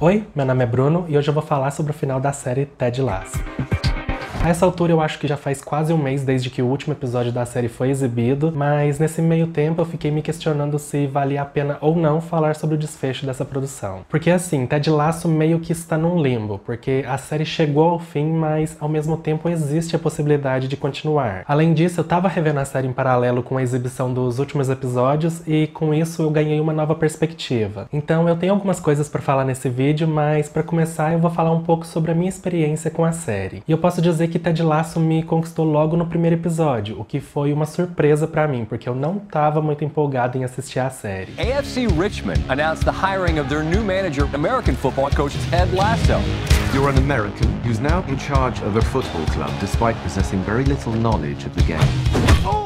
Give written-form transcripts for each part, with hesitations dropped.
Oi, meu nome é Bruno e hoje eu vou falar sobre o final da série Ted Lasso. A essa altura eu acho que já faz quase um mês desde que o último episódio da série foi exibido, mas nesse meio tempo eu fiquei me questionando se valia a pena ou não falar sobre o desfecho dessa produção. Porque assim, Ted Lasso meio que está num limbo, porque a série chegou ao fim, mas ao mesmo tempo existe a possibilidade de continuar. Além disso, eu tava revendo a série em paralelo com a exibição dos últimos episódios e com isso eu ganhei uma nova perspectiva. Então eu tenho algumas coisas pra falar nesse vídeo, mas pra começar eu vou falar um pouco sobre a minha experiência com a série. E eu posso dizer que Ted Lasso me conquistou logo no primeiro episódio, o que foi uma surpresa pra mim, porque eu não tava muito empolgado em assistir a série. AFC Richmond announced the hiring of their new manager, American football coach Ted Lasso. You're an American who's now in charge of a football club despite possessing very little knowledge of the game.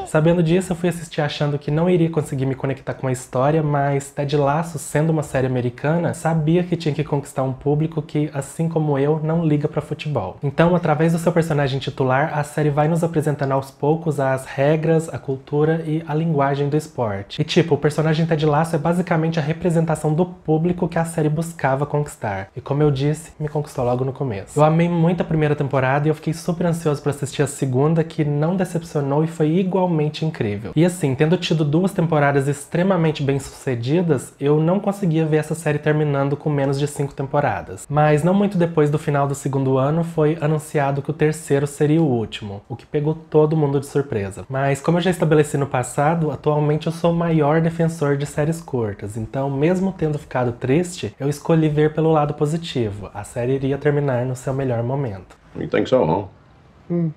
Sabendo disso, eu fui assistir achando que não iria conseguir me conectar com a história, mas Ted Lasso, sendo uma série americana, sabia que tinha que conquistar um público que, assim como eu, não liga pra futebol. Então, através do seu personagem titular, a série vai nos apresentando aos poucos as regras, a cultura e a linguagem do esporte. E tipo, o personagem Ted Lasso é basicamente a representação do público que a série buscava conquistar. E como eu disse, me conquistou logo no começo. Eu amei muito a primeira temporada e eu fiquei super ansioso pra assistir a segunda, que não decepcionou e foi igualmente incrível. E assim, tendo tido duas temporadas extremamente bem sucedidas, eu não conseguia ver essa série terminando com menos de 5 temporadas. Mas não muito depois do final do segundo ano, foi anunciado que o terceiro seria o último, o que pegou todo mundo de surpresa. Mas como eu já estabeleci no passado, atualmente eu sou o maior defensor de séries curtas, então mesmo tendo ficado triste, eu escolhi ver pelo lado positivo. A série iria terminar no seu melhor momento. You think so, huh?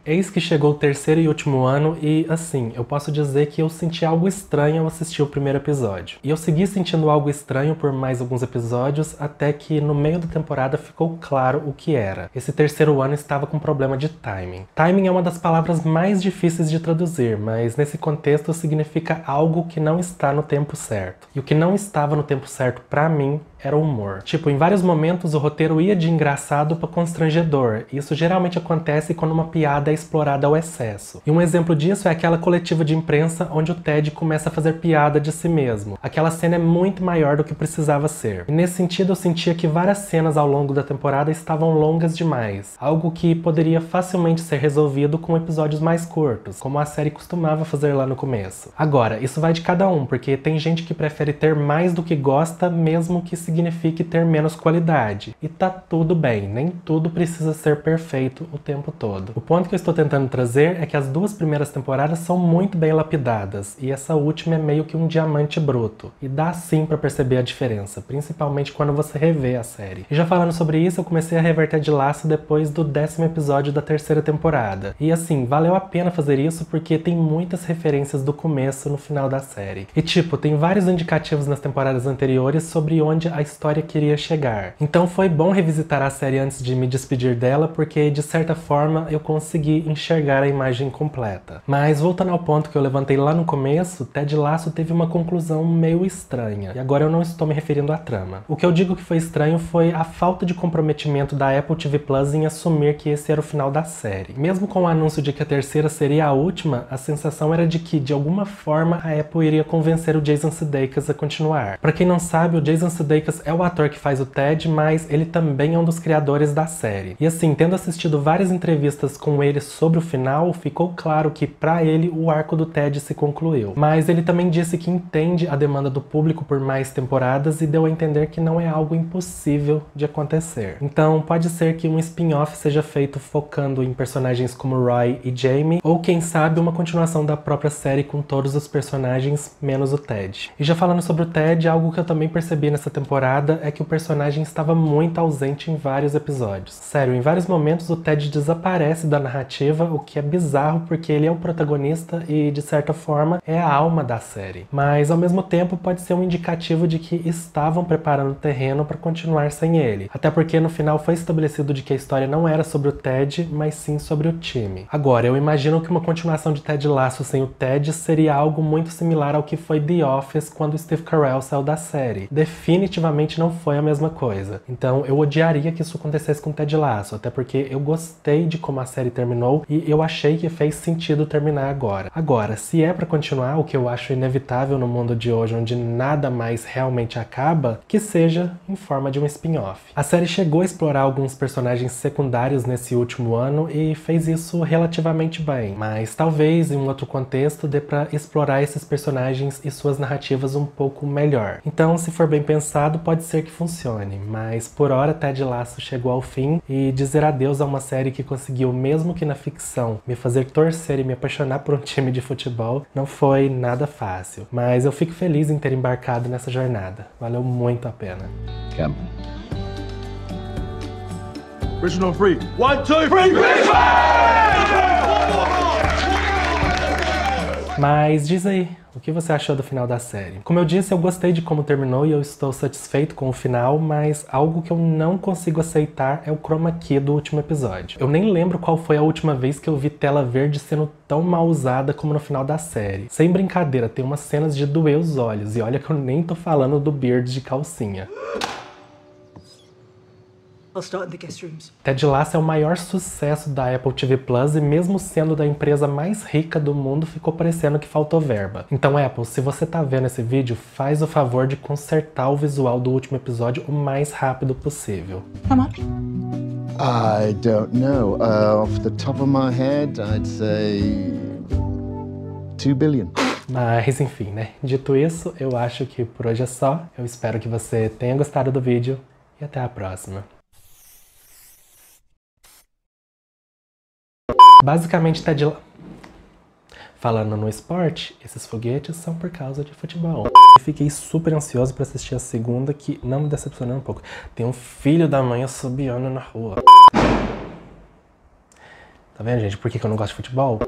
Eis que chegou o terceiro e último ano e, assim, eu posso dizer que eu senti algo estranho ao assistir o primeiro episódio. E eu segui sentindo algo estranho por mais alguns episódios, até que no meio da temporada ficou claro o que era. Esse terceiro ano estava com problema de timing. Timing é uma das palavras mais difíceis de traduzir, mas nesse contexto significa algo que não está no tempo certo. E o que não estava no tempo certo pra mim era o humor. Tipo, em vários momentos o roteiro ia de engraçado pra constrangedor. Isso geralmente acontece quando uma piada é explorada ao excesso. E um exemplo disso é aquela coletiva de imprensa onde o Ted começa a fazer piada de si mesmo. Aquela cena é muito maior do que precisava ser. E nesse sentido eu sentia que várias cenas ao longo da temporada estavam longas demais. Algo que poderia facilmente ser resolvido com episódios mais curtos, como a série costumava fazer lá no começo. Agora, isso vai de cada um, porque tem gente que prefere ter mais do que gosta, mesmo que signifique ter menos qualidade. E tá tudo bem, nem tudo precisa ser perfeito o tempo todo. O ponto que eu estou tentando trazer é que as duas primeiras temporadas são muito bem lapidadas, e essa última é meio que um diamante bruto. E dá sim pra perceber a diferença, principalmente quando você revê a série. E já falando sobre isso, eu comecei a rever Ted Lasso depois do 10º episódio da terceira temporada. E assim, valeu a pena fazer isso porque tem muitas referências do começo no final da série. E tipo, tem vários indicativos nas temporadas anteriores sobre onde a história queria chegar. Então foi bom revisitar a série antes de me despedir dela, porque de certa forma eu consegui enxergar a imagem completa. Mas voltando ao ponto que eu levantei lá no começo, Ted Lasso teve uma conclusão meio estranha. E agora eu não estou me referindo à trama. O que eu digo que foi estranho foi a falta de comprometimento da Apple TV Plus em assumir que esse era o final da série. Mesmo com o anúncio de que a terceira seria a última, a sensação era de que, de alguma forma, a Apple iria convencer o Jason Sudeikis a continuar. Pra quem não sabe, o Jason Sudeikis é o ator que faz o Ted, mas ele também é um dos criadores da série. E assim, tendo assistido várias entrevistas com ele sobre o final, ficou claro que pra ele o arco do Ted se concluiu. Mas ele também disse que entende a demanda do público por mais temporadas e deu a entender que não é algo impossível de acontecer. Então pode ser que um spin-off seja feito focando em personagens como Roy e Jamie, ou quem sabe uma continuação da própria série com todos os personagens menos o Ted. E já falando sobre o Ted, algo que eu também percebi nessa temporada é que o personagem estava muito ausente em vários episódios. Sério, em vários momentos o Ted desaparece da narrativa, o que é bizarro porque ele é o protagonista e, de certa forma, é a alma da série. Mas, ao mesmo tempo, pode ser um indicativo de que estavam preparando o terreno para continuar sem ele. Até porque no final foi estabelecido de que a história não era sobre o Ted, mas sim sobre o time. Agora, eu imagino que uma continuação de Ted Lasso sem o Ted seria algo muito similar ao que foi The Office quando Steve Carell saiu da série. Definitivamente definitivamente não foi a mesma coisa. Então eu odiaria que isso acontecesse com Ted Lasso, até porque eu gostei de como a série terminou e eu achei que fez sentido terminar agora. Agora, se é pra continuar, o que eu acho inevitável no mundo de hoje, onde nada mais realmente acaba, que seja em forma de um spin-off. A série chegou a explorar alguns personagens secundários nesse último ano e fez isso relativamente bem, mas talvez em um outro contexto dê pra explorar esses personagens e suas narrativas um pouco melhor. Então, se for bem pensado, pode ser que funcione, mas por hora Ted Lasso chegou ao fim e dizer adeus a uma série que conseguiu, mesmo que na ficção, me fazer torcer e me apaixonar por um time de futebol não foi nada fácil. Mas eu fico feliz em ter embarcado nessa jornada. Valeu muito a pena. Cam. Original free. 1, 2, 3, Mas diz aí, o que você achou do final da série? Como eu disse, eu gostei de como terminou e eu estou satisfeito com o final, mas algo que eu não consigo aceitar é o chroma key do último episódio. Eu nem lembro qual foi a última vez que eu vi tela verde sendo tão mal usada como no final da série. Sem brincadeira, tem umas cenas de doer os olhos, e olha que eu nem tô falando do Beard de calcinha. Ted Lasso é o maior sucesso da Apple TV Plus e mesmo sendo da empresa mais rica do mundo, ficou parecendo que faltou verba. Então Apple, se você tá vendo esse vídeo, faz o favor de consertar o visual do último episódio o mais rápido possível. How much? I don't know. Off the top of my head, I'd say 2 billion. Mas enfim, né? Dito isso, eu acho que por hoje é só. Eu espero que você tenha gostado do vídeo e até a próxima. Basicamente, falando no esporte, esses foguetes são por causa de futebol. Eu fiquei super ansioso pra assistir a segunda, que não me decepcionou um pouco. Tem um filho da mãe assobiando na rua. Tá vendo, gente? Por que eu não gosto de futebol?